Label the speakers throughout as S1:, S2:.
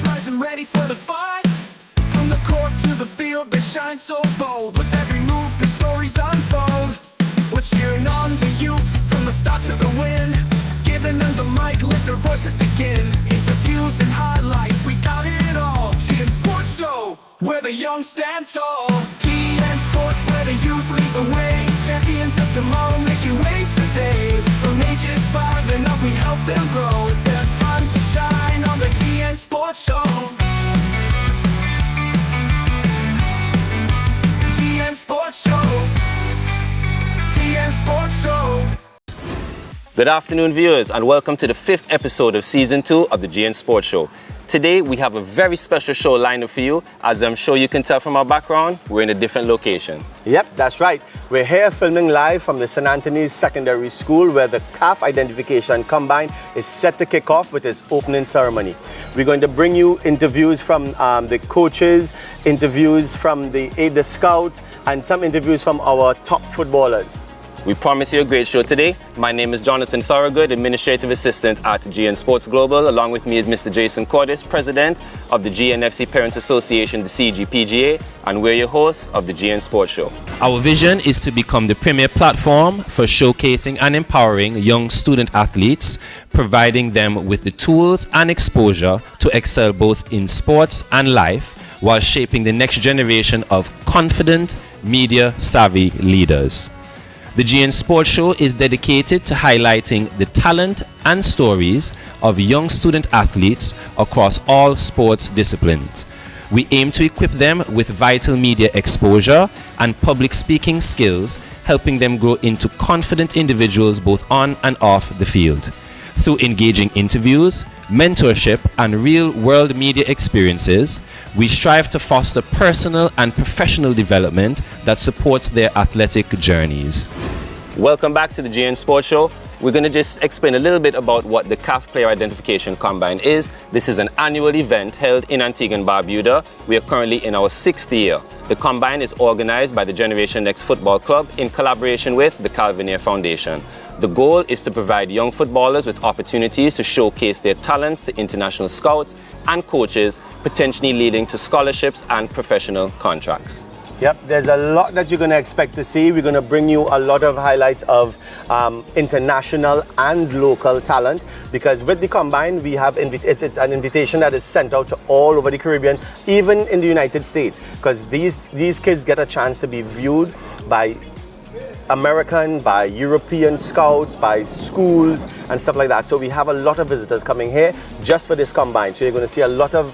S1: rising ready for the fight. From the court to the field, they shine so bold. With every move, the stories unfold. We're cheering on the youth from the start to the win. Giving them the mic, let their voices begin. Interviews and highlights, we got it all. GN Sports Show, where the young stand tall. GN Sports, where the youth lead the way. Champions of tomorrow, making waves today. From ages 5 and up, we help them grow. It's their time to shine on the GN Sports Show. GN Sports Show. GN Sports Show.
S2: Good afternoon, viewers, and welcome to the 5th episode of Season 2 of the GN Sports Show. Today, we have a very special show lined up for you. As I'm sure you can tell from our background, we're in a different location.
S3: Yep, that's right. We're here filming live from the St. Anthony's Secondary School, where the CAF Identification Combine is set to kick off with its opening ceremony. We're going to bring you interviews from the coaches, interviews from the scouts, and some interviews from our top footballers.
S2: We promise you a great show today. My name is Jonathan Thorogood, Administrative Assistant at GN Sports Global. Along with me is Mr. Jason Cordis, President of the GNFC Parent Association, the CGPGA, and we're your hosts of the GN Sports Show. Our vision is to become the premier platform for showcasing and empowering young student athletes, providing them with the tools and exposure to excel both in sports and life, while shaping the next generation of confident, media-savvy leaders. The GN Sports Show is dedicated to highlighting the talent and stories of young student athletes across all sports disciplines. We aim to equip them with vital media exposure and public speaking skills, helping them grow into confident individuals both on and off the field. Through engaging interviews, mentorship, and real-world media experiences, we strive to foster personal and professional development that supports their athletic journeys. Welcome back to the GN Sports Show. We're going to just explain a little bit about what the CAF Player Identification Combine is. This is an annual event held in Antigua and Barbuda. We are currently in our 6th year. The Combine is organized by the Generation Next Football Club in collaboration with the Ayre Foundation. The goal is to provide young footballers with opportunities to showcase their talents to international scouts and coaches, potentially leading to scholarships and professional contracts.
S3: Yep, there's a lot that you're going to expect to see. We're going to bring you a lot of highlights of international and local talent, because with the Combine, we have it's an invitation that is sent out to all over the Caribbean, even in the United States, because these kids get a chance to be viewed by American, by European scouts, by schools and stuff like that. So we have a lot of visitors coming here just for this Combine. So you're going to see a lot of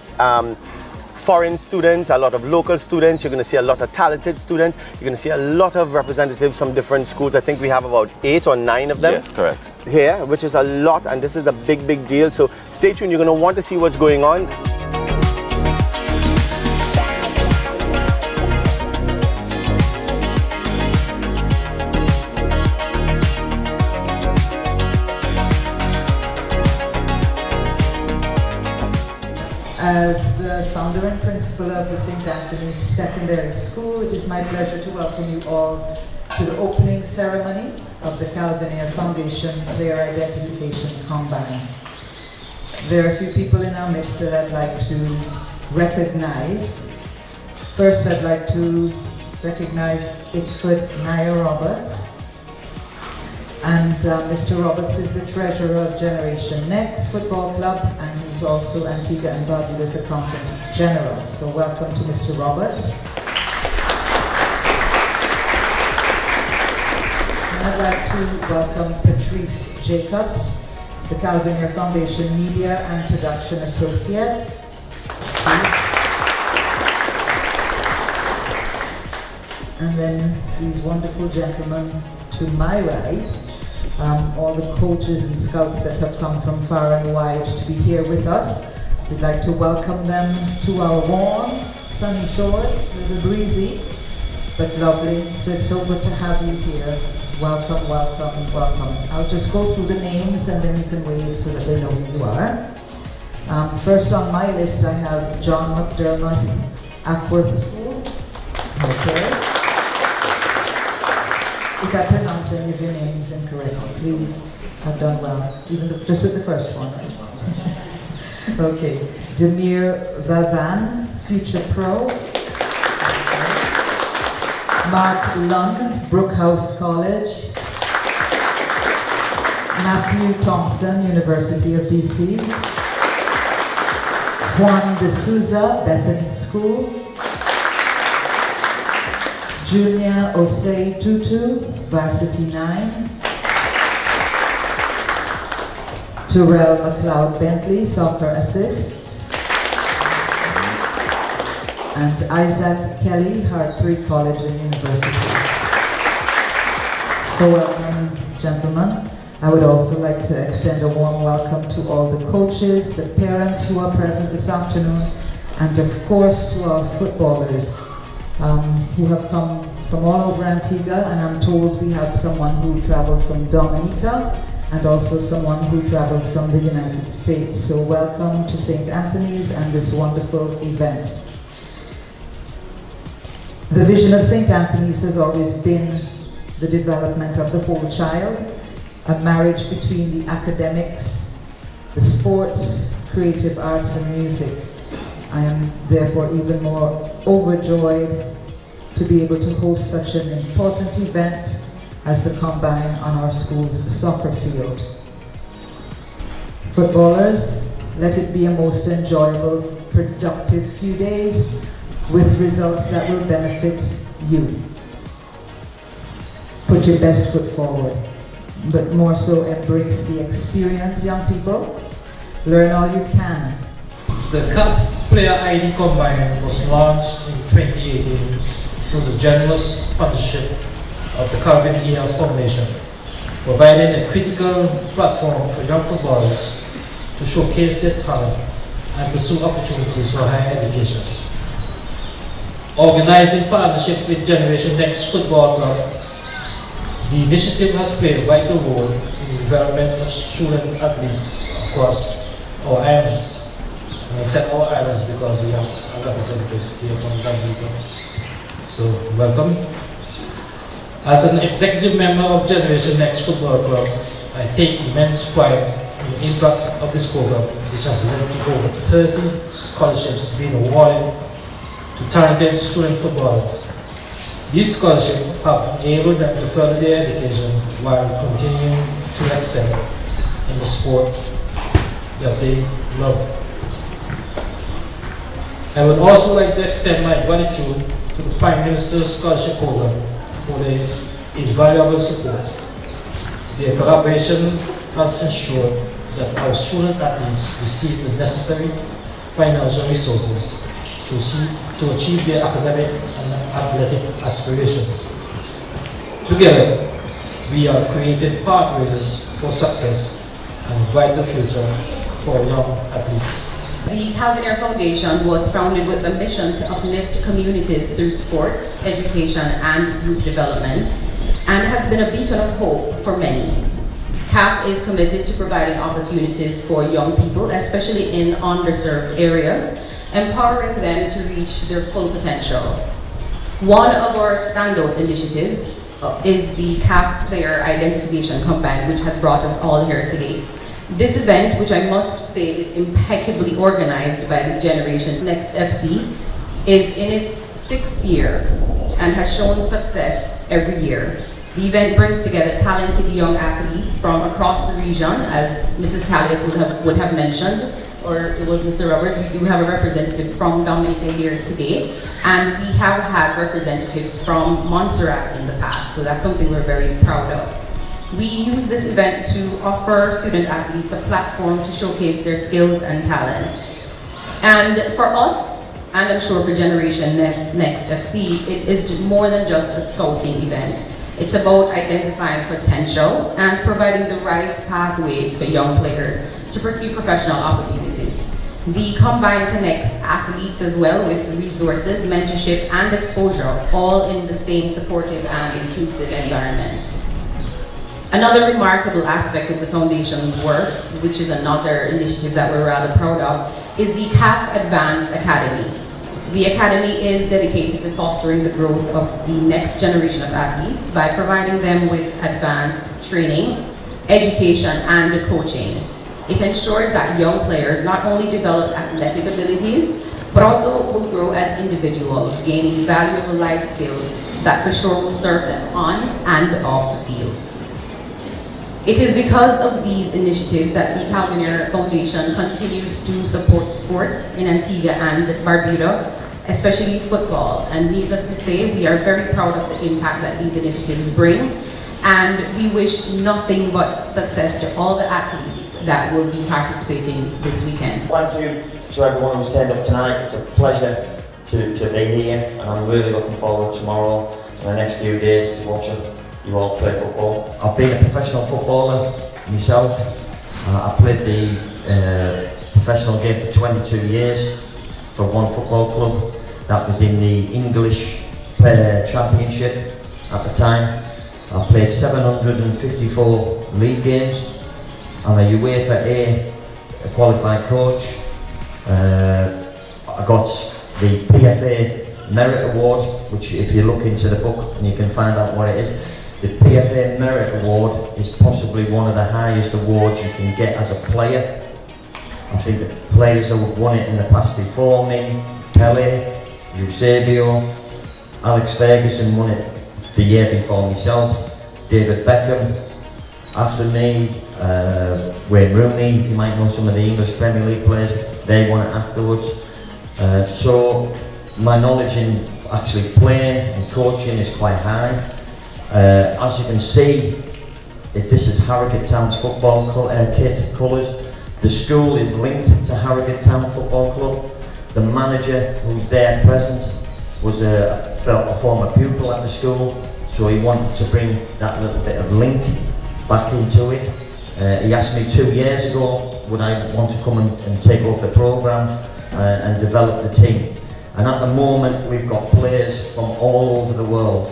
S3: foreign students, a lot of local students. You're going to see a lot of talented students. You're going to see a lot of representatives from different schools. I think we have about 8 or 9 of them.
S2: Yes, correct.
S3: Here, which is a lot, and this is a big deal. So stay tuned. You're going to want to see what's going on.
S4: As the founder and principal of the St. Anthony's Secondary School, it is my pleasure to welcome you all to the opening ceremony of the Ayre Foundation Player Identification Combine. There are a few people in our midst that I'd like to recognize. First, I'd like to recognize Ayre Roberts. And Mr. Roberts is the treasurer of Generation Next Football Club, and he's also Antigua and Barbuda's accountant general. So welcome to Mr. Roberts. And I'd like to welcome Patrice Jacobs, the Ayre Foundation Media and Production Associate. Please. And then these wonderful gentlemen to my right, all the coaches and scouts that have come from far and wide to be here with us. We'd like to welcome them to our warm, sunny shores. A little breezy, but lovely. So it's so good to have you here. Welcome, welcome, welcome. I'll just go through the names and then you can wave so that they know who you are. First on my list I have John McDermott, Ackworth School. Okay. If I pronounce any of your names incorrectly, please, I've done well, even just with the first one. Okay. Demir Vavan, future pro. Mark Lund, Brookhouse College. Matthew Thompson, University of DC. Juan de Souza, Bethany School. Junior Osei Tutu, Varsity 9. Terrell McLeod Bentley, soccer assist. And Isaac Kelly, Hartbury College and University. So welcome, gentlemen. I would also like to extend a warm welcome to all the coaches, the parents who are present this afternoon, and of course to our footballers who have come from all over Antigua, and I'm told we have someone who traveled from Dominica and also someone who traveled from the United States. So welcome to St. Anthony's and this wonderful event. The vision of St. Anthony's has always been the development of the whole child, a marriage between the academics, the sports, creative arts and music. I am therefore even more overjoyed to be able to host such an important event as the Combine on our school's soccer field. Footballers, let it be a most enjoyable, productive few days with results that will benefit you. Put your best foot forward, but more so embrace the experience, young people. Learn all you can.
S5: The CAF Player ID Combine was launched in 2018 through the generous sponsorship of the Ayre Foundation, providing a critical platform for young footballers to showcase their talent and pursue opportunities for higher education. Organizing partnership with Generation Next Football Club, the initiative has played a vital role in the development of student athletes across our islands. And I said our islands because we have a representative here from Antigua. So, welcome. As an executive member of Generation Next Football Club, I take immense pride in the impact of this program, which has led to over 30 scholarships being awarded to talented student footballers. These scholarships have enabled them to further their education while continuing to excel in the sport that they love. I would also like to extend my gratitude to the Prime Minister's Scholarship Program for their invaluable support. Their collaboration has ensured that our student athletes receive the necessary financial resources to achieve their academic and athletic aspirations. Together, we are creating pathways for success and a brighter future for young athletes.
S6: The Ayre Foundation was founded with a mission to uplift communities through sports, education, and youth development, and has been a beacon of hope for many. CAF is committed to providing opportunities for young people, especially in underserved areas, empowering them to reach their full potential. One of our standout initiatives is the CAF Player Identification Combine, which has brought us all here today. This event, which I must say is impeccably organized by the Generation Next FC, is in its 6th year and has shown success every year. The event brings together talented young athletes from across the region, as Mrs. Callius would have mentioned, or it was Mr. Roberts. We do have a representative from Dominica here today, and we have had representatives from Montserrat in the past, so that's something we're very proud of. We use this event to offer student athletes a platform to showcase their skills and talents. And for us, and I'm sure for Generation Next FC, it is more than just a scouting event. It's about identifying potential and providing the right pathways for young players to pursue professional opportunities. The Combine connects athletes as well with resources, mentorship, and exposure, all in the same supportive and inclusive environment. Another remarkable aspect of the Foundation's work, which is another initiative that we're rather proud of, is the CAF Advanced Academy. The Academy is dedicated to fostering the growth of the next generation of athletes by providing them with advanced training, education, and coaching. It ensures that young players not only develop athletic abilities, but also will grow as individuals, gaining valuable life skills that for sure will serve them on and off the field. It is because of these initiatives that the Ayre Foundation continues to support sports in Antigua and Barbuda, especially football. And needless to say, we are very proud of the impact that these initiatives bring. And we wish nothing but success to all the athletes that will be participating this weekend.
S7: Thank you to everyone who's turned up tonight. It's a pleasure to be here, and I'm really looking forward tomorrow and the next few days to watch you all play football. I've been a professional footballer myself. I played the professional game for 22 years for one football club. That was in the English Championship at the time. I played 754 league games. I'm a UEFA Ayre qualified coach. I got the PFA Merit Award, which if you look into the book and you can find out what it is, the PFA Merit Award is possibly one of the highest awards you can get as a player. I think the players who have won it in the past before me, Pele, Eusebio, Alex Ferguson won it the year before myself, David Beckham after me, Wayne Rooney, if you might know some of the English Premier League players, they won it afterwards. So my knowledge in actually playing and coaching is quite high. As you can see, this is Harrogate Town's football kit colours. The school is linked to Harrogate Town Football Club. The manager who's there present was a former pupil at the school, so he wanted to bring that little bit of link back into it. He asked me 2 years ago would I want to come and take over the programme and develop the team. And at the moment we've got players from all over the world.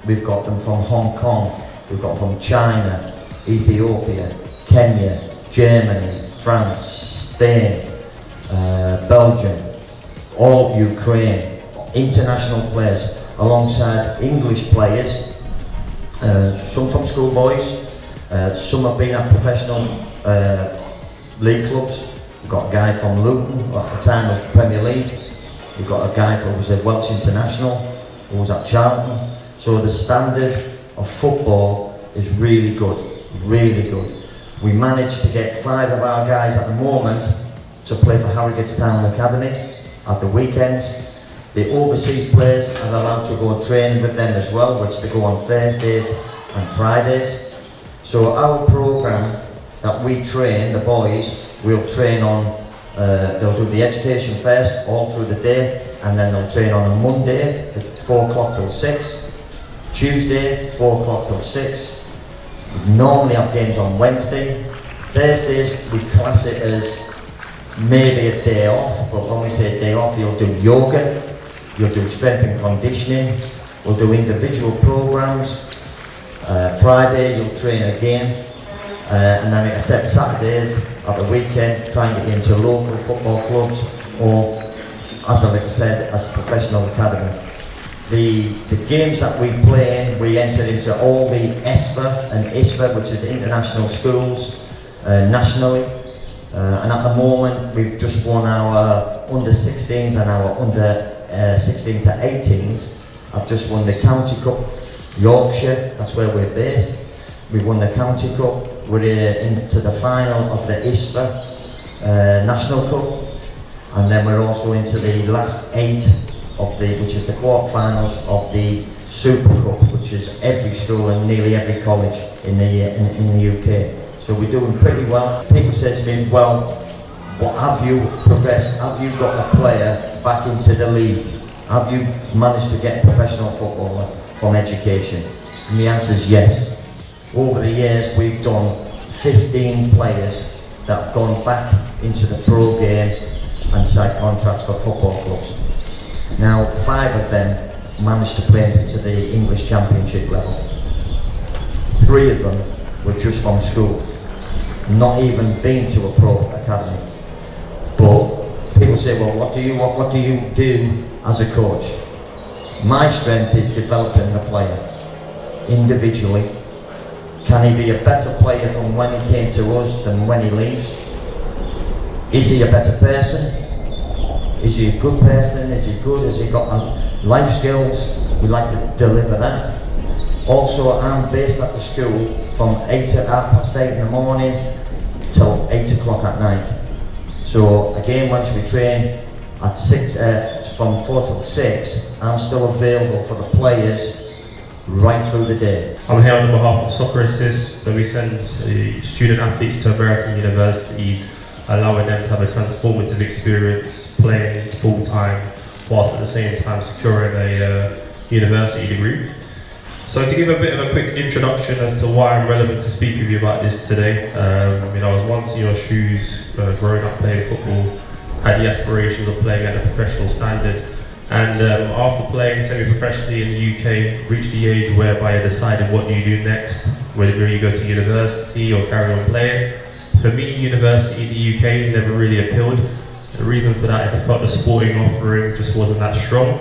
S7: We've got them from Hong Kong, we've got from China, Ethiopia, Kenya, Germany, France, Spain, Belgium, all Ukraine, international players alongside English players, some from schoolboys, some have been at professional league clubs. We've got a guy from Luton, who at the time was Premier League. We've got a guy who was a Welsh international, who was at Charlton. So the standard of football is really good, really good. We managed to get 5 of our guys at the moment to play for Harrogate Town Academy at the weekends. The overseas players are allowed to go and train with them as well, which they go on Thursdays and Fridays. So our programme that we train, the boys, we'll train on, they'll do the education first, all through the day, and then they'll train on a Monday at 4 o'clock till 6, Tuesday 4 o'clock till 6, we normally have games on Wednesday, Thursdays we class it as maybe a day off, but when we say a day off, you'll do yoga, you'll do strength and conditioning, we'll do individual programs. Friday you'll train again, and then like I said, Saturdays at the weekend try and get into local football clubs, or as I said, as a professional academy. The games that we play in, we enter into all the ESFA and ISFA, which is international schools, nationally. And at the moment we've just won our under 16s and our under 16 to 18s. I've just won the County Cup, Yorkshire, that's where we're based. We won the County Cup, we're into the final of the ISFA National Cup, and then we're also into the last 8 of which is the quarterfinals of the Super Cup, which is every school and nearly every college in the UK. So we're doing pretty well. People say to me, well, what have you progressed? Have you got a player back into the league? Have you managed to get a professional footballer from education? And the answer is yes. Over the years we've done 15 players that have gone back into the pro game and signed contracts for football clubs. Now 5 of them managed to play into the English Championship level. 3 of them were just from school, not even been to a pro academy. But people say, well, what do you do as a coach? My strength is developing the player individually. Can he be a better player from when he came to us than when he leaves? Is he a better person? Is he a good person? Is he good? Has he got life skills? We like to deliver that. Also, I'm based at the school from 8:30 in the morning till 8 o'clock at night. So again, once we train at 6, from 4 till 6, I'm still available for the players right through the day.
S8: I'm here on behalf of Soccer Assist, so we send student athletes to American universities, allowing them to have a transformative experience playing full time, whilst at the same time securing a university degree. So to give a bit of a quick introduction as to why I'm relevant to speak with you about this today, I was once in your shoes, growing up playing football, had the aspirations of playing at a professional standard, and after playing semi-professionally in the UK, reached the age whereby I decided what do you do next, whether you go to university or carry on playing. For me, university in the UK never really appealed. The reason for that is I felt the sporting offering just wasn't that strong.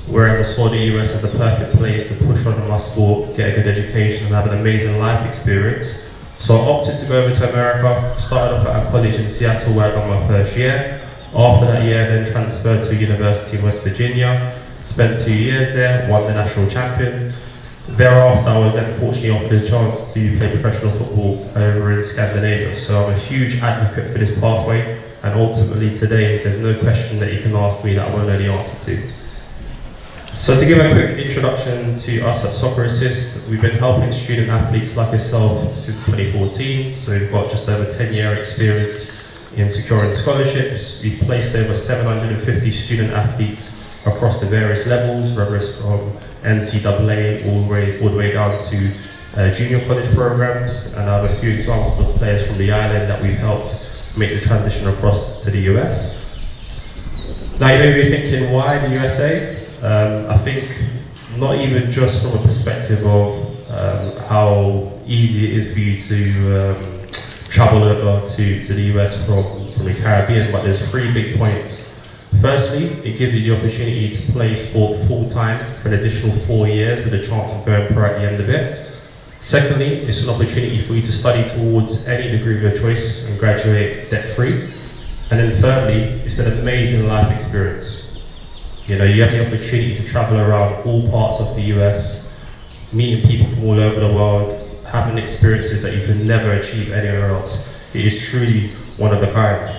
S8: Whereas I saw the US as the perfect place to push on my sport, get a good education and have an amazing life experience. So I opted to go over to America, started off at a college in Seattle where I got my first year. After that year, then transferred to a university in West Virginia, spent 2 years there, won the national champion. Thereafter, I was then fortunately offered a chance to play professional football over in Scandinavia. So I'm a huge advocate for this pathway, and ultimately today, there's no question that you can ask me that I won't know the answer to. So to give a quick introduction to us at Soccer Assist, we've been helping student athletes like yourself since 2014, so we've got just over 10-year experience in securing scholarships. We've placed over 750 student athletes across the various levels, whether it's from NCAA all the way down to junior college programs, and I have a few examples of players from the island that we've helped make the transition across to the US. Now you may be thinking, why the USA? I think not even just from a perspective of how easy it is for you to travel over to the US from the Caribbean, but there's 3 big points. Firstly, it gives you the opportunity to play sport full-time for an additional 4 years with a chance of going pro at the end of it. Secondly, it's an opportunity for you to study towards any degree of your choice and graduate debt-free. And then thirdly, it's an amazing life experience. You have the opportunity to travel around all parts of the US, meeting people from all over the world, having experiences that you can never achieve anywhere else. It is truly one of a kind.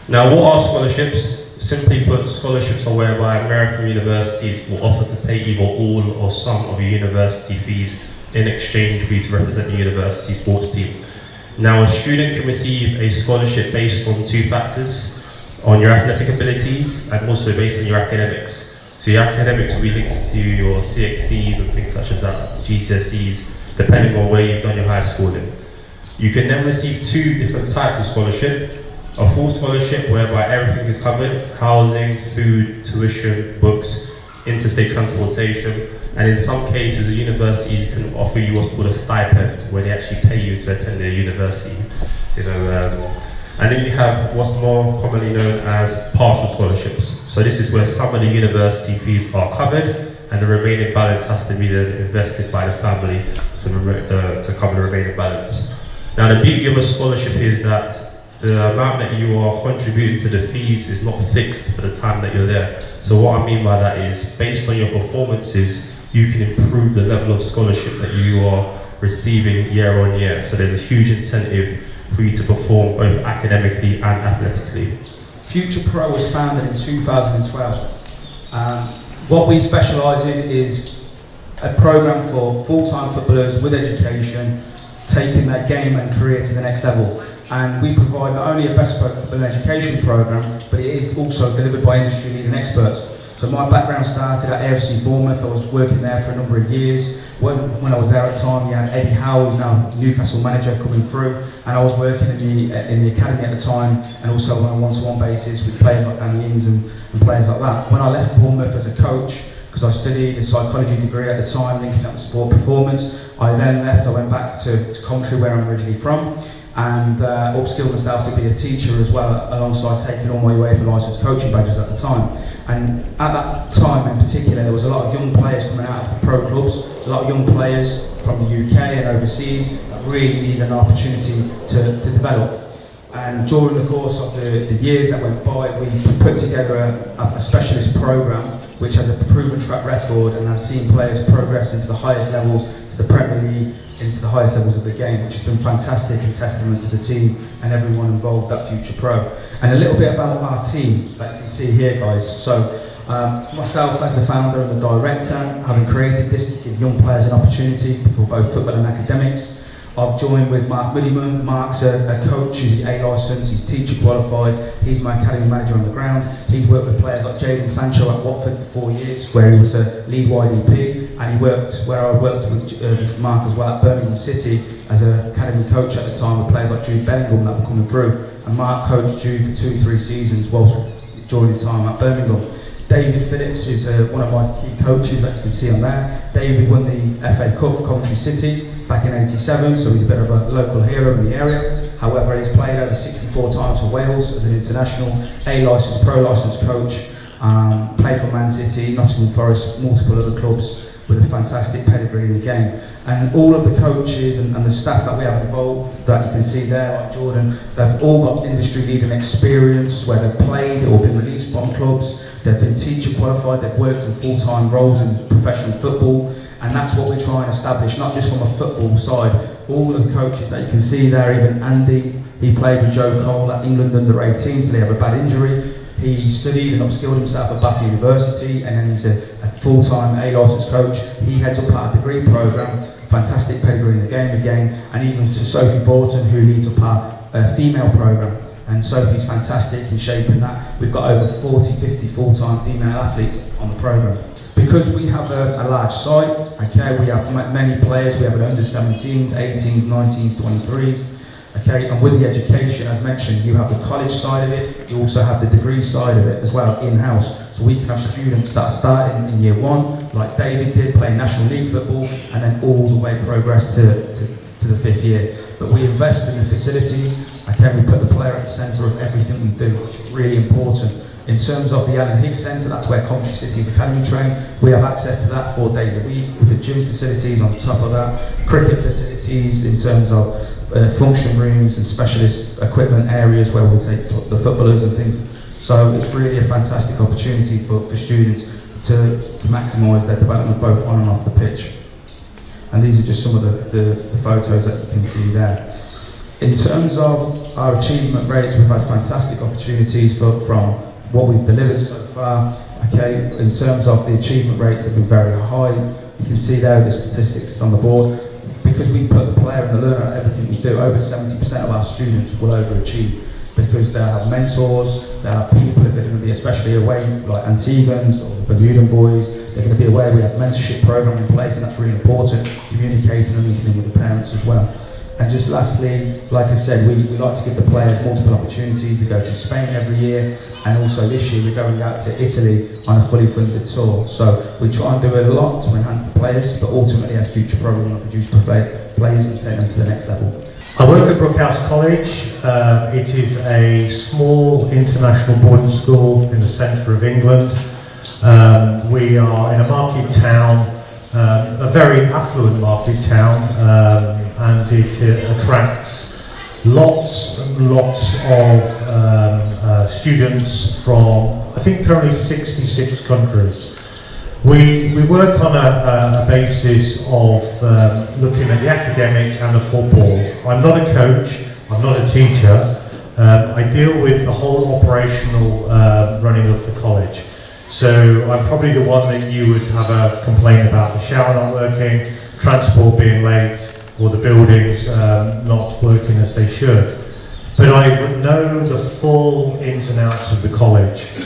S8: Now, what are scholarships? Simply put, scholarships are whereby American universities will offer to pay either all or some of your university fees in exchange for you to represent the university sports team. Now, a student can receive a scholarship based on 2 factors: on your athletic abilities and also based on your academics. So your academics will be linked to your CXCs and things such as that, GCSEs, depending on where you've done your high schooling. You can then receive 2 different types of scholarship. A full scholarship whereby everything is covered: housing, food, tuition, books, interstate transportation, and in some cases the universities can offer you what's called a stipend, where they actually pay you to attend their university. And then you have what's more commonly known as partial scholarships. So this is where some of the university fees are covered and the remaining balance has to be then invested by the family to cover the remaining balance. Now the beauty of a scholarship is that the amount that you are contributing to the fees is not fixed for the time that you're there. So what I mean by that is, based on your performances, you can improve the level of scholarship that you are receiving year on year. So there's a huge incentive for you to perform both academically and athletically.
S9: Future Pro was founded in 2012. What we specialise in is a programme for full-time footballers with education, taking their game and career to the next level. And we provide not only a bespoke football education programme, but it is also delivered by industry-leading experts. So my background started at AFC Bournemouth. I was working there for a number of years. When I was there at the time, you had Eddie Howe, who's now Newcastle manager, coming through, and I was working in the academy at the time, and also on a one-to-one basis with players like Danny Ings and players like that. When I left Bournemouth as a coach, because I studied a psychology degree at the time, linking up with sport performance, I then left. I went back to Coventry, where I'm originally from, and upskilled myself to be a teacher as well, alongside taking all my UEFA licensed coaching badges at the time. And at that time in particular, there was a lot of young players coming out of the pro clubs, a lot of young players from the UK and overseas that really needed an opportunity to develop. And during the course of the years that went by, we put together a specialist program which has a proven track record and has seen players progress into the highest levels, to the Premier League, into the highest levels of the game, which has been fantastic and testament to the team and everyone involved at Future Pro. And a little bit about our team that you can see here, guys. So myself as the founder and the director, having created this to give young players an opportunity for both football and academics. I've joined with Mark Williman. Mark's a coach, he's A licence, he's teacher qualified, he's my academy manager on the ground. He's worked with players like Jadon Sancho at Watford for 4 years, where he was a lead YDP, and he worked where I worked with Mark as well at Birmingham City as an academy coach at the time with players like Jude Bellingham that were coming through. And Mark coached Jude for 2-3 seasons whilst during his time at Birmingham. David Phillips is one of my key coaches that you can see on there. David won the FA Cup for Coventry City back in '87, so he's a bit of a local hero in the area. However, he's played over 64 times for Wales as an international, A licensed, pro licensed coach, played for Man City, Nottingham Forest, multiple other clubs with a fantastic pedigree in the game. And all of the coaches and the staff that we have involved that you can see there, like Jordan, they've all got industry leading experience where they've played or been released from clubs, they've been teacher qualified, they've worked in full-time roles in professional football. And that's what we're trying to establish, not just from a football side. All the coaches that you can see there, even Andy, he played with Joe Cole at England under-18, so they have a bad injury. He studied and upskilled himself at Bath University, and then he's a full-time A-licensed coach. He heads up our degree programme, fantastic pedigree in the game again, and even to Sophie Borton, who leads up our female programme. And Sophie's fantastic in shaping that. We've got over 40, 50 full-time female athletes on the programme. Because we have a large site, okay, we have many players, we have an under-17s, 18s, 19s, 23s, okay, and with the education, as mentioned, you have the college side of it, you also have the degree side of it as well, in-house. So we can have students that start in year one, like David did, playing National League football, and then all the way progress to the 5th year. But we invest in the facilities, okay, we put the player at the centre of everything we do, which is really important. In terms of the Alan Higgs Centre, that's where Coventry City's academy train. We have access to that 4 days a week with the gym facilities on top of that, cricket facilities in terms of function rooms and specialist equipment areas where we'll take the footballers and things. So it's really a fantastic opportunity for students to maximise their development both on and off the pitch. And these are just some of the photos that you can see there. In terms of our achievement rates, we've had fantastic opportunities from what we've delivered so far. Okay, in terms of the achievement rates have been very high. You can see there the statistics on the board. Because we put the player and the learner at everything we do, over 70% of our students will overachieve because they have mentors, they have people, if they're going to be especially away, like Antiguans or Bermudan boys, they're going to be away. We have a mentorship program in place, and that's really important, communicating and linking with the parents as well. And just lastly, like I said, we like to give the players multiple opportunities. We go to Spain every year, and also this year we're going out to Italy on a fully funded tour. So we try and do a lot to enhance the players, but ultimately as Future Pro we want to produce players and take them to the next level.
S10: I work at Brookhouse College. It is a small international boarding school in the centre of England. We are in a market town, a very affluent market town, and it attracts lots and lots of students from, I think, currently 66 countries. We work on a basis of looking at the academic and the football. I'm not a coach, I'm not a teacher. I deal with the whole operational running of the college. So I'm probably the one that you would have a complaint about the shower not working, transport being late, or the buildings not working as they should. But I know the full ins and outs of the college.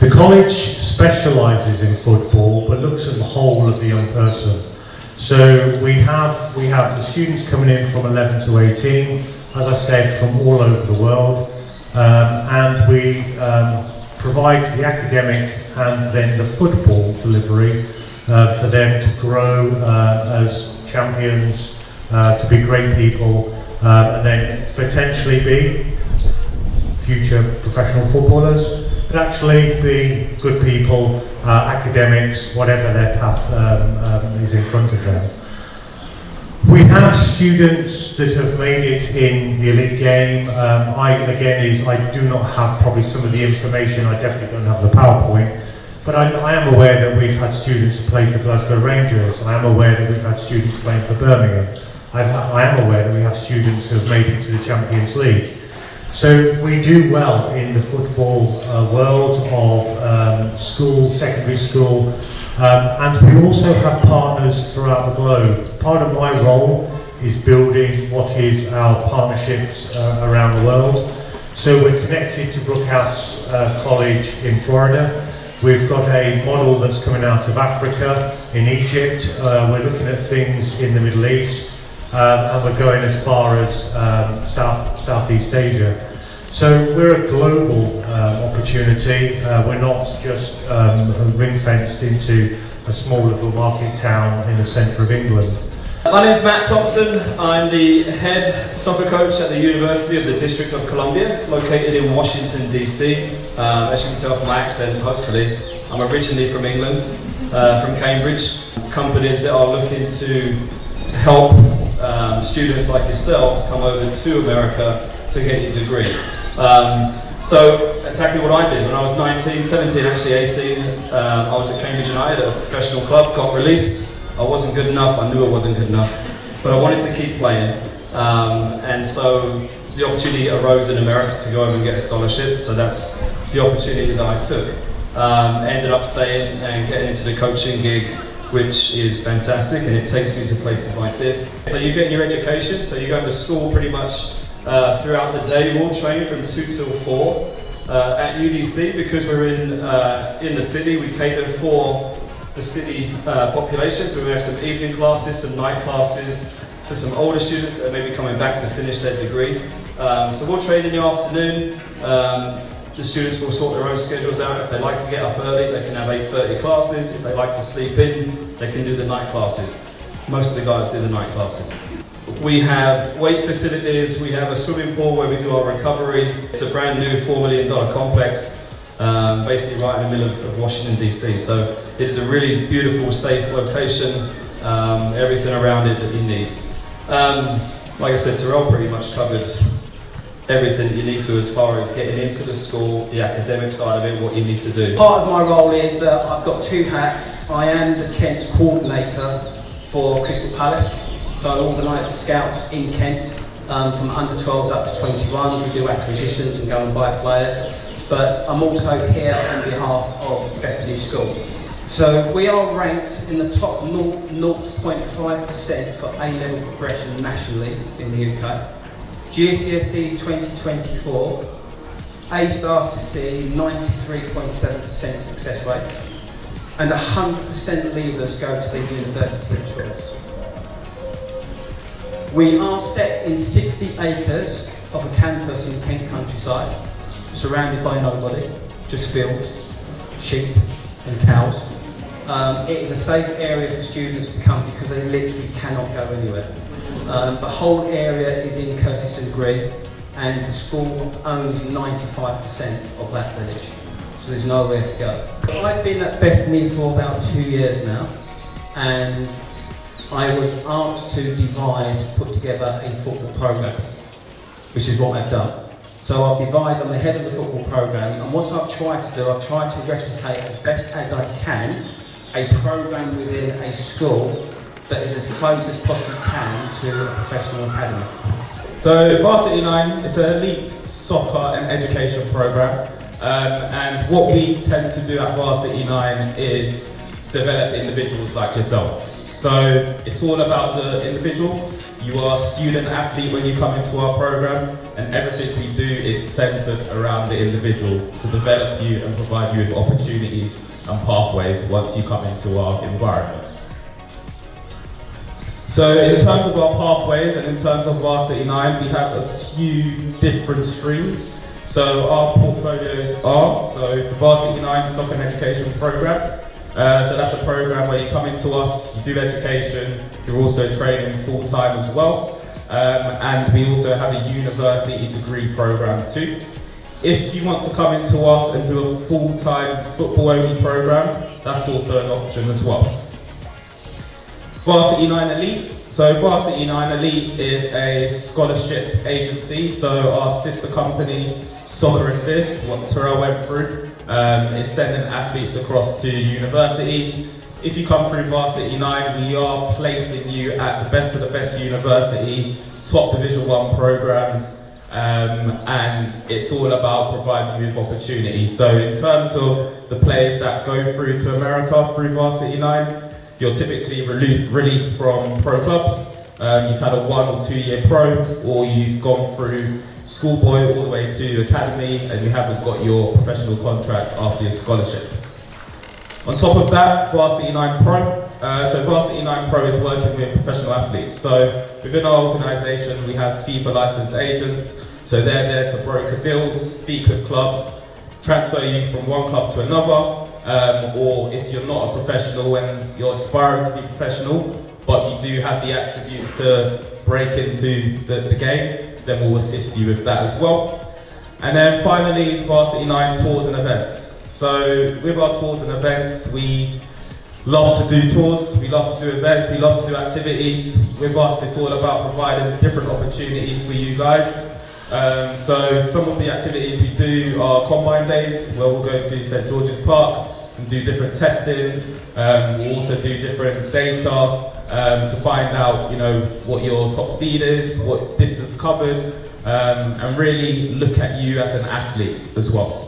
S10: The college specialises in football, but looks at the whole of the young person. So we have the students coming in from 11 to 18, as I said, from all over the world, and we provide the academic and then the football delivery for them to grow as champions, to be great people, and then potentially be future professional footballers, but actually be good people, academics, whatever their path is in front of them. We have students that have made it in the elite game. I do not have probably some of the information. I definitely don't have the PowerPoint. But I am aware that we've had students play for Glasgow Rangers. I am aware that we've had students playing for Birmingham. I am aware that we have students who have made it to the Champions League. So we do well in the football world of school, secondary school, and we also have partners throughout the globe. Part of my role is building what is our partnerships around the world. So we're connected to Brookhouse College in Florida. We've got a model that's coming out of Africa, in Egypt. We're looking at things in the Middle East, and we're going as far as Southeast Asia. So we're a global opportunity. We're not just ring-fenced into a small little market town in the centre of England.
S11: My name's Matt Thompson. I'm the head soccer coach at the University of the District of Columbia, located in Washington, DC. As you can tell from my accent, hopefully, I'm originally from England, from Cambridge. Companies that are looking to help students like yourselves come over to America to get your degree. So exactly what I did when I was 19, 17, actually 18, I was at Cambridge United at a professional club, got released. I wasn't good enough, I knew I wasn't good enough, but I wanted to keep playing. And so the opportunity arose in America to go over and get a scholarship, so that's the opportunity that I took. Ended up staying and getting into the coaching gig, which is fantastic, and it takes me to places like this. So you get your education, so you go to school pretty much throughout the day. We'll train from 2 till 4 at UDC because we're in the city. We cater for the city population, so we have some evening classes, some night classes for some older students that may be coming back to finish their degree. So we'll train in the afternoon. The students will sort their own schedules out. If they like to get up early, they can have 8:30 classes. If they like to sleep in, they can do the night classes. Most of the guys do the night classes. We have weight facilities, we have a swimming pool where we do our recovery. It's a brand new $4 million complex, basically right in the middle of Washington DC. So it is a really beautiful, safe location, everything around it that you need. Like I said, Terrell pretty much covered everything that you need to as far as getting into the school, the academic side of it, what you need to do.
S12: Part of my role is that I've got 2 hats. I am the Kent coordinator for Crystal Palace. So I organise the scouts in Kent, from under 12s up to 21s. We do acquisitions and go and buy players. But I'm also here on behalf of Bethany School. So we are ranked in the top 0.5% for A-level progression nationally in the UK. GCSE 2024, A-star to C, 93.7% success rate, and 100% leavers go to the university of choice. We are set in 60 acres of a campus in Kent countryside, surrounded by nobody, just fields, sheep and cows. It is a safe area for students to come because they literally cannot go anywhere. The whole area is in Curtis & Green, and the school owns 95% of that village, so there's nowhere to go. I've been at Bethany for about 2 years now, and I was asked to put together a football programme, which is what I've done. So I'm the head of the football programme, and what I've tried to do, I've tried to replicate as best as I can a programme within a school that is as close as possibly can to a professional academy.
S13: So Varsity 9 is an elite soccer and education programme, and what we tend to do at Varsity 9 is develop individuals like yourself. So it's all about the individual. You are a student athlete when you come into our programme, and everything we do is centred around the individual to develop you and provide you with opportunities and pathways once you come into our environment. So in terms of our pathways and in terms of Varsity 9, we have a few different streams. So our portfolios are, the Varsity 9 Soccer and Education Programme. So that's a programme where you come into us, you do education, you're also training full-time as well. And we also have a university degree programme too. If you want to come into us and do a full-time football-only programme, that's also an option as well. Varsity 9 Elite So Varsity 9 Elite is a scholarship agency, so our sister company, Soccer Assist, what Terrell went through, is sending athletes across to universities. If you come through Varsity 9, we are placing you at the best of the best university, top Division 1 programs, and it's all about providing you with opportunities. So in terms of the players that go through to America through Varsity 9, you're typically released from pro clubs. You've had a 1 or 2 year pro, or you've gone through schoolboy all the way to academy, and you haven't got your professional contract after your scholarship. On top of that, Varsity 9 Pro. So Varsity 9 Pro is working with professional athletes. So within our organisation, we have FIFA licensed agents. So they're there to broker deals, speak with clubs, transfer you from one club to another, or if you're not a professional and you're aspiring to be professional, but you do have the attributes to break into the game, then we'll assist you with that as well. And then finally, Varsity 9 Tours and Events. So with our tours and events, we love to do tours, we love to do events, we love to do activities. With us, it's all about providing different opportunities for you guys. So some of the activities we do are combine days, where we'll go to St. George's Park and do different testing. We'll also do different data to find out, what your top speed is, what distance covered, and really look at you as an athlete as well.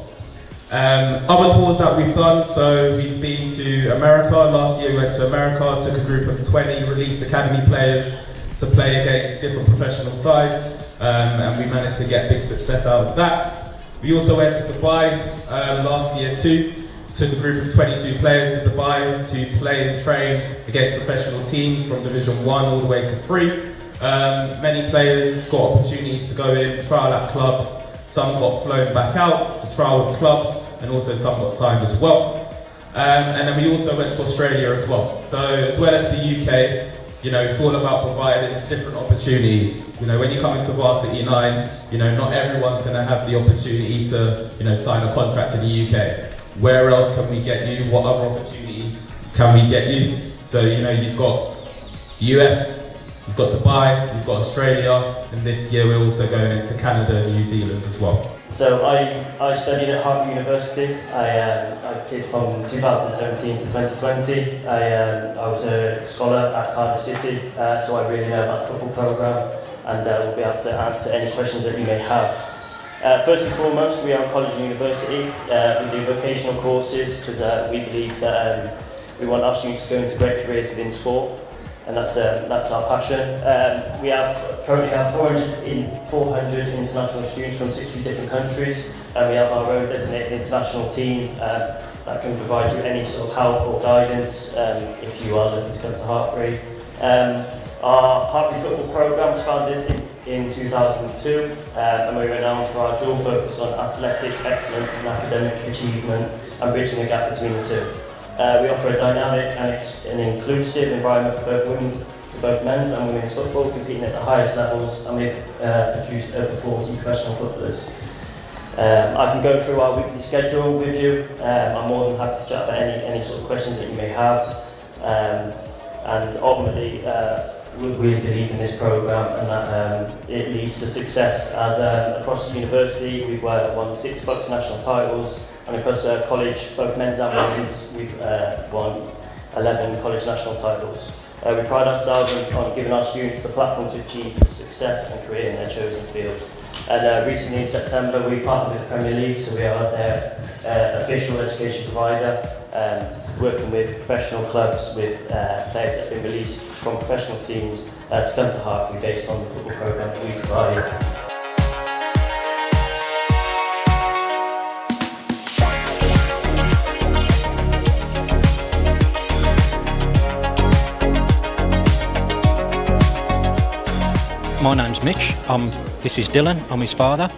S13: Other tours that we've done, so we've been to America. Last year we went to America, took a group of 20 released academy players to play against different professional sides, and we managed to get big success out of that. We also went to Dubai last year too. Took a group of 22 players to Dubai to play and train against professional teams from Division 1 all the way to 3. Many players got opportunities to go in, trial at clubs. Some got flown back out to trial with clubs, and also some got signed as well. And then we also went to Australia as well. So as well as the UK, it's all about providing different opportunities. When you come into Varsity 9, not everyone's going to have the opportunity to, sign a contract in the UK. Where else can we get you? What other opportunities can we get you? So, you've got the US, you've got Dubai, you've got Australia, and this year we're also going into Canada and New Zealand as well.
S14: So I studied at Harvard University. I did from 2017 to 2020. I was a scholar at Cardiff City, so I really know about the football programme, and we'll be able to answer any questions that you may have. First and foremost, we are a college and university. We do vocational courses because we believe that we want our students to go into great careers within sport, and that's our passion. We currently have 400 international students from 60 different countries, and we have our own designated international team that can provide you any sort of help or guidance if you are looking to come to Hartbury. Our Hartbury football programme was founded in 2002, and we're renowned for our dual focus on athletic excellence and academic achievement and bridging the gap between the two. We offer a dynamic and an inclusive environment for both men's and women's football, competing at the highest levels, and we've produced over 40 professional footballers. I can go through our weekly schedule with you. I'm more than happy to chat about any sort of questions that you may have, and ultimately we really believe in this programme and that it leads to success. As across the university, we've won 6 Bucks national titles, and across college, both men's and women's, we've won 11 college national titles. We pride ourselves on giving our students the platform to achieve success and career in their chosen field. And recently in September, we partnered with the Premier League, so we are their official education provider, working with professional clubs, with players that have been released from professional teams to come to Hartbury based on the football programme that we provide.
S15: My name's Mitch, this is Dylan, I'm his father,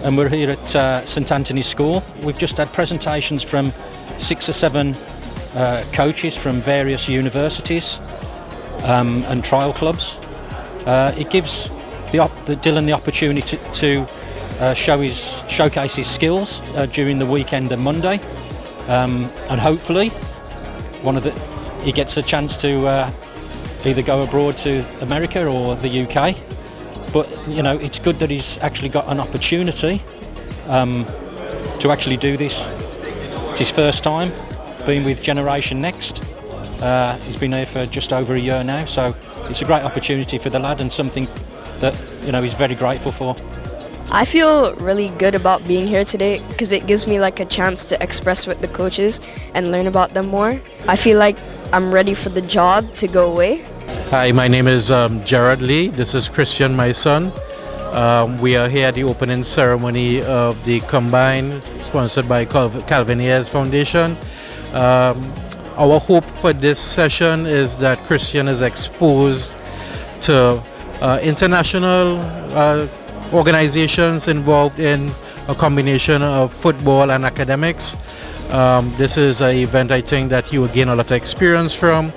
S15: and we're here at St Anthony's School. We've just had presentations from 6 or 7 coaches from various universities and trial clubs. It gives Dylan the opportunity to showcase his skills during the weekend and Monday, and hopefully he gets a chance to either go abroad to America or the UK. But you know, it's good that he's actually got an opportunity to actually do this. It's his first time being with Generation Next. He's been here for just over a year now, so it's a great opportunity for the lad and something that, you know, he's very grateful for.
S16: I feel really good about being here today because it gives me like a chance to express with the coaches and learn about them more. I feel like I'm ready for the job to go away.
S17: Hi, my name is Gerard Lee. This is Christian, my son. We are here at the opening ceremony of the Combine, sponsored by Calvin Ayres Foundation. Our hope for this session is that Christian is exposed to international organizations involved in a combination of football and academics. This is an event I think that he will gain a lot of experience from.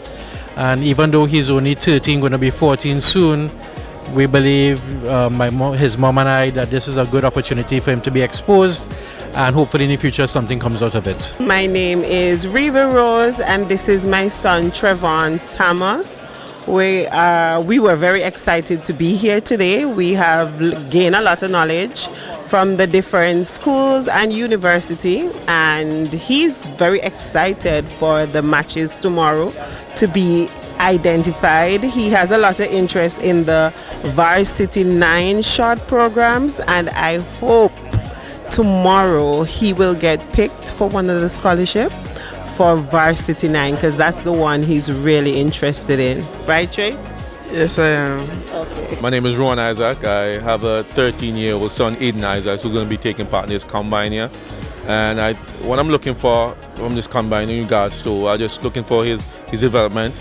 S17: And even though he's only 13, going to be 14 soon, we believe, his mom and I, that this is a good opportunity for him to be exposed, and hopefully in the future something comes out of it.
S18: My name is Reva Rose, and this is my son Trevon Thomas. We were very excited to be here today. We have gained a lot of knowledge from the different schools and university, and he's very excited for the matches tomorrow to be identified. He has a lot of interest in the Varsity 9 short programs, and I hope tomorrow he will get picked for one of the scholarship for Varsity 9, because that's the one he's really interested in. Right, Trey?
S19: Yes, I am.
S18: Okay.
S20: My name is Ron Isaac. I have a 13-year-old son, Aiden Isaac, who's going to be taking part in this combine here. And what I'm looking for from this combine in regards to, I'm just looking for his development,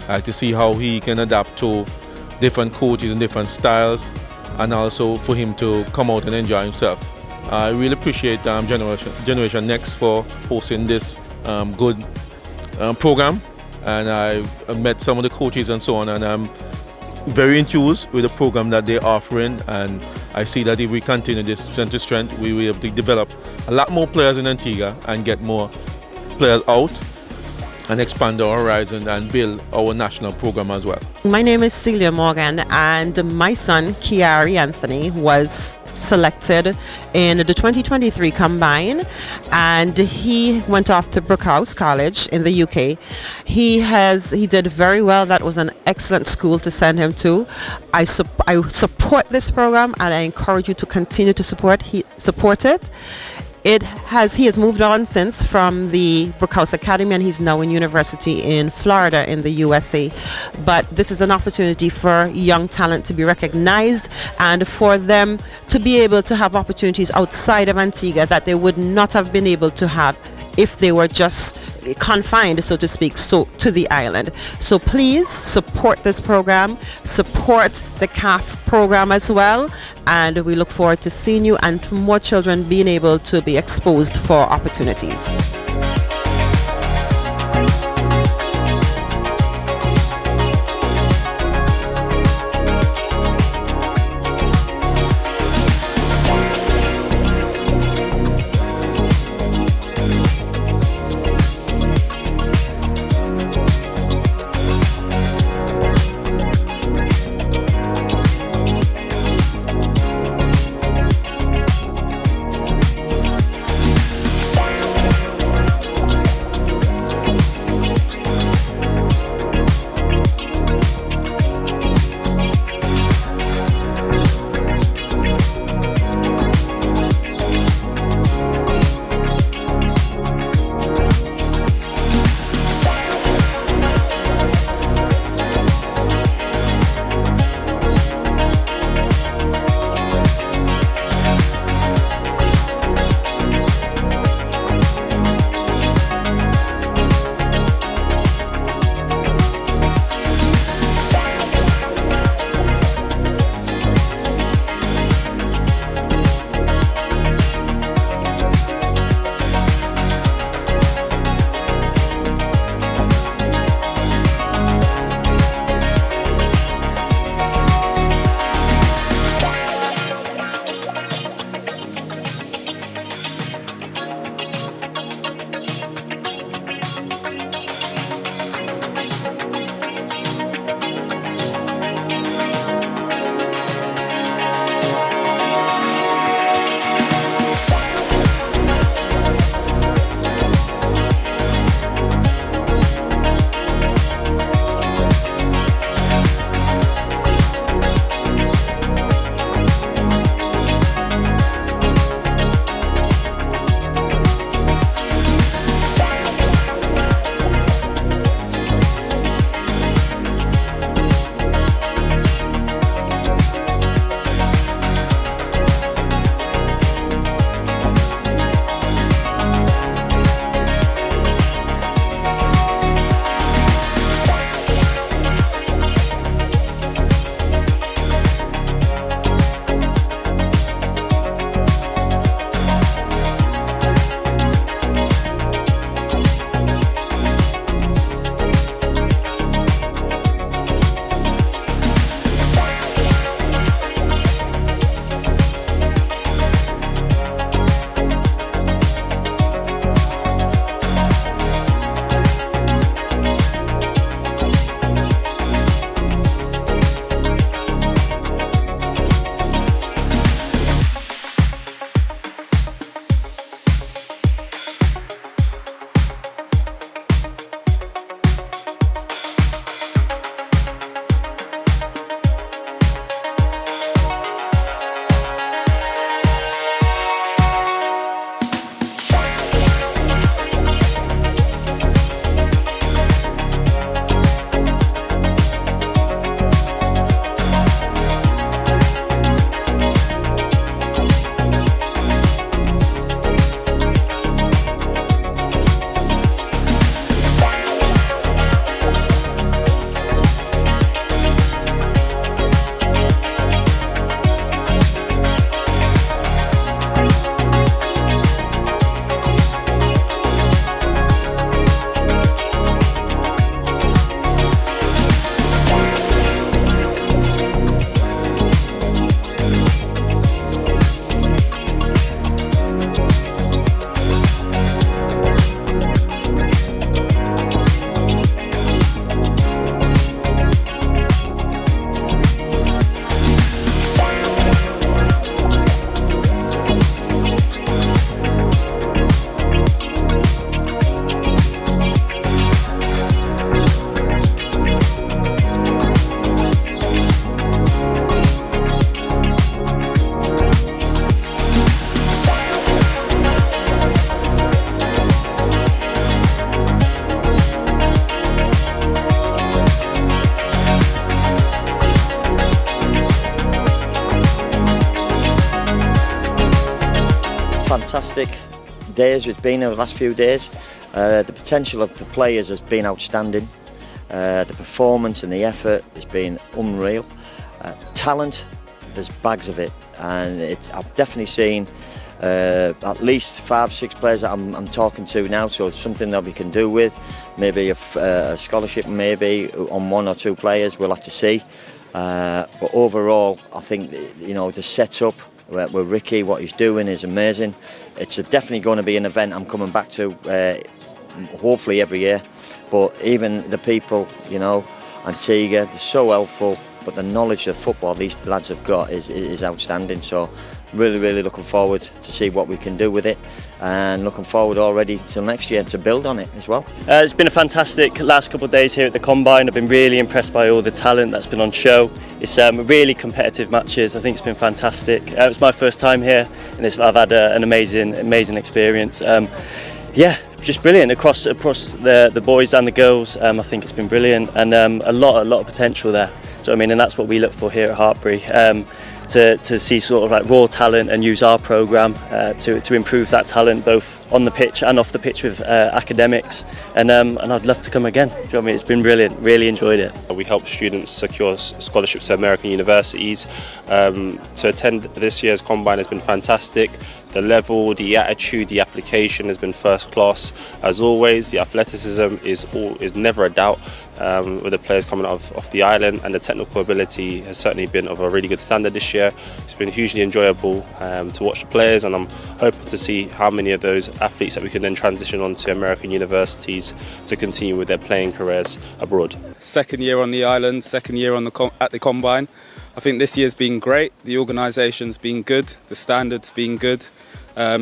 S20: to see how he can adapt to different coaches and different styles, and also for him to come out and enjoy himself. I really appreciate Generation Next for hosting this good program, and I've met some of the coaches and so on, and I'm very enthused with the program that they're offering, and I see that if we continue this strength to strength, we will be able to develop a lot more players in Antigua and get more players out and expand our horizon and build our national program as well.
S21: My name is Celia Morgan, and my son Kiari Anthony was selected in the 2023 Combine, and he went off to Brookhouse College in the UK. He did very well. That was an excellent school to send him to. I support this program, and I encourage you to continue to support it. He has moved on since from the Brookhouse Academy, and he's now in university in Florida in the USA. But this is an opportunity for young talent to be recognized and for them to be able to have opportunities outside of Antigua that they would not have been able to have if they were just confined, so to speak, to the island. So please support this program, support the CAF program as well, and we look forward to seeing you and more children being able to be exposed for opportunities.
S7: fantastic days it's been over the last few days. The potential of the players has been outstanding. The performance and the effort has been unreal. Talent, there's bags of it, and I've definitely seen at least 5-6 players that I'm talking to now, so it's something that we can do with. Maybe a scholarship, maybe on 1 or 2 players, we'll have to see. But overall, I think, you know, the setup with Ricky, what he's doing is amazing. It's definitely going to be an event I'm coming back to, hopefully every year. But even the people, you know, Antigua, they're so helpful. But the knowledge of football these lads have got is outstanding. So really looking forward to see what we can do with it, and looking forward already till next year to build on it as well.
S19: It's been a fantastic last couple of days here at the Combine. I've been really impressed by all the talent that's been on show. It's really competitive matches. I think it's been fantastic. It's my first time here, and I've had an amazing experience. Yeah, just brilliant across the boys and the girls. I think it's been brilliant, and a lot of potential there. Do you know what I mean? And that's what we look for here at Hartpury. To see sort of like raw talent and use our programme to improve that talent both on the pitch and off the pitch with academics, and I'd love to come again. Do you know what I mean? It's been brilliant, really enjoyed it.
S22: We help students secure scholarships to American universities. To attend this year's Combine has been fantastic. The level, the attitude, the application has been first class. As always, the athleticism is never a doubt with the players coming off the island, and the technical ability has certainly been of a really good standard this year. It's been hugely enjoyable to watch the players, and I'm hoping to see how many of those athletes that we can then transition on to American universities to continue with their playing careers abroad.
S23: Second year on the island, second year at the Combine. I think this year's been great. The organisation's been good, the standard's been good.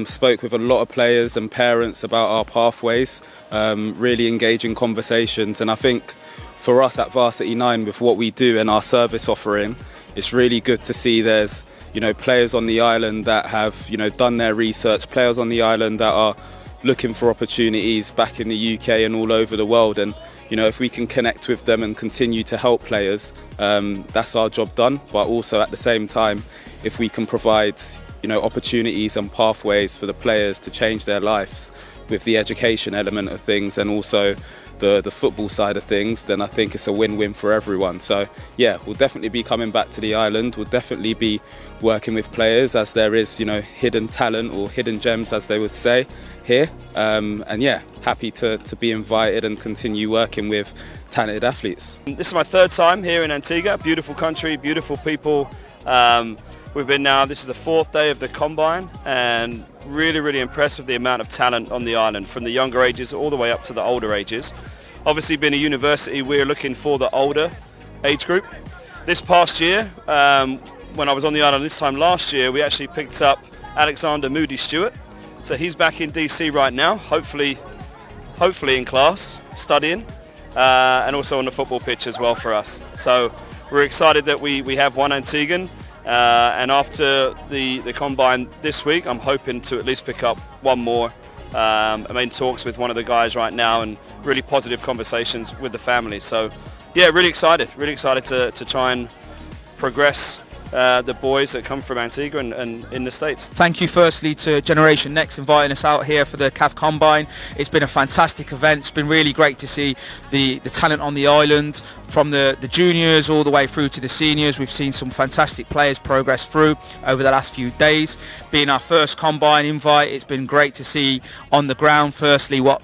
S23: Spoke with a lot of players and parents about our pathways, really engaging conversations, and I think for us at Varsity 9 with what we do and our service offering, it's really good to see there's, you know, players on the island that have, you know, done their research, players on the island that are looking for opportunities back in the UK and all over the world, and you know, if we can connect with them and continue to help players, that's our job done. But also at the same time, if we can provide, you know, opportunities and pathways for the players to change their lives with the education element of things and also the football side of things, then I think it's a win-win for everyone. So yeah, we'll definitely be coming back to the island. We'll definitely be working with players, as there is, you know, hidden talent or hidden gems, as they would say here. And yeah, happy to be invited and continue working with talented athletes.
S11: This is my 3rd time here in Antigua. Beautiful country, beautiful people. We've been now, this is the 4th day of the Combine, and really impressed with the amount of talent on the island, from the younger ages all the way up to the older ages. Obviously, being a university, we're looking for the older age group. This past year, when I was on the island this time last year, we actually picked up Alexander Moody Stewart. So he's back in DC right now, hopefully in class, studying, and also on the football pitch as well for us. So we're excited that we have one Antiguan. And after the Combine this week, I'm hoping to at least pick up one more. I'm in talks with one of the guys right now, and really positive conversations with the family. So yeah, really excited to try and progress the boys that come from Antigua and in the States.
S9: Thank you firstly to Generation Next inviting us out here for the CAF Combine. It's been a fantastic event. It's been really great to see the talent on the island, from the juniors all the way through to the seniors. We've seen some fantastic players progress through over the last few days. Being our first Combine invite, it's been great to see on the ground firstly what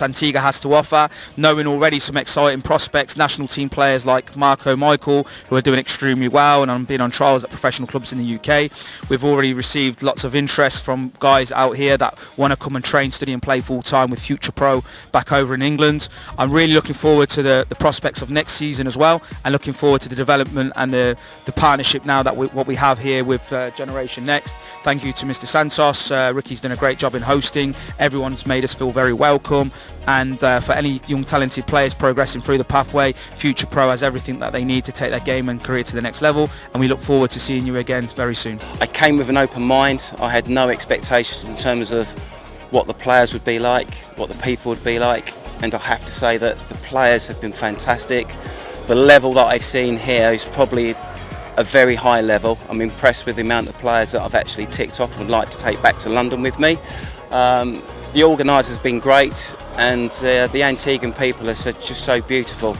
S9: Antigua has to offer, knowing already some exciting prospects, national team players like Michael, who are doing extremely well and have been on trials at professional clubs in the UK. We've already received lots of interest from guys out here that want to come and train, study and play full time with Future Pro back over in England. I'm really looking forward to the prospects of next season as well, and looking forward to the development and the partnership now that what we have here with Generation Next. Thank you to Mr. Santos. Ricky's done a great job in hosting. Everyone's made us feel very welcome. And for any young talented players progressing through the pathway, Future Pro has everything that they need to take their game and career to the next level, and we look forward to seeing you again very soon.
S24: I came with an open mind. I had no expectations in terms of what the players would be like, what the people would be like, and I have to say that the players have been fantastic. The level that I've seen here is probably a very high level. I'm impressed with the amount of players that I've actually ticked off and would like to take back to London with me. The organisers have been great, and the Antiguan people are just so beautiful.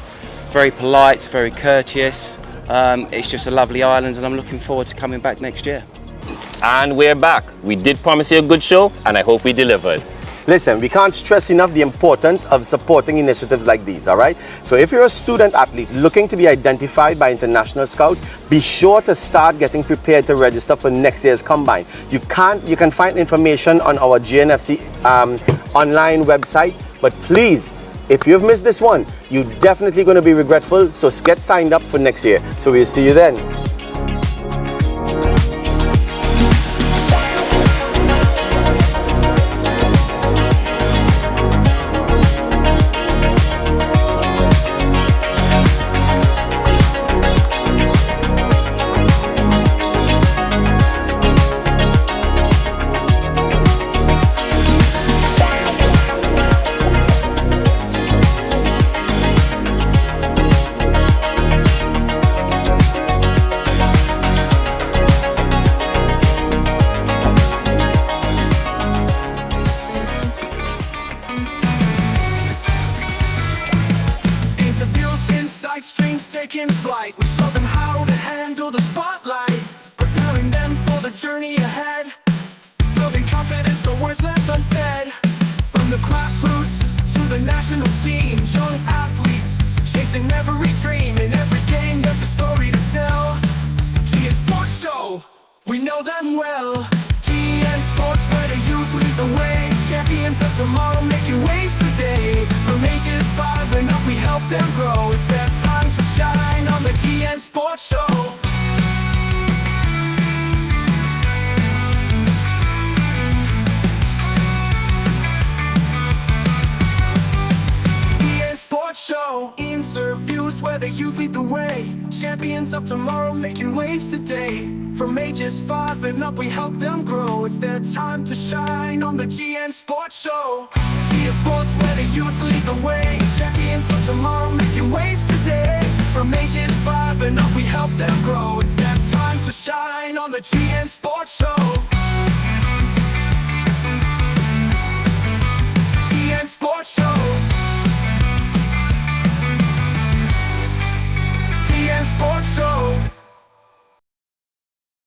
S24: Very polite, very courteous. It's just a lovely island, and I'm looking forward to coming back next year.
S1: And we're back. We did promise you a good show, and I hope we delivered.
S2: Listen, we can't stress enough the importance of supporting initiatives like these, all right? So if you're a student athlete looking to be identified by international scouts, be sure to start getting prepared to register for next year's Combine. You can find information on our GNFC online website, but please, if you've missed this one, you're definitely going to be regretful, so get signed up for next year. So we'll see you then.
S3: taking flight. We show them how to handle the spotlight, preparing them for the journey ahead, building confidence, the words left unsaid. From the grassroots to the national scene, young athletes chasing every dream. In every game there's a story to tell. GN Sports Show, we know them well. GN Sports, where the youth lead the way. Champions of tomorrow making waves today. From ages 5 and up we help them grow. It's their time to shine on the GN Sports Show. Show interviews where the youth lead the way. Champions of tomorrow making waves today. From ages 5 and up we help them grow. It's their time to shine on the GN Sports Show. GN Sports, where the youth lead the way. Champions of tomorrow making waves today. From ages 5 and up we help them grow. It's their time to shine on the GN Sports Show.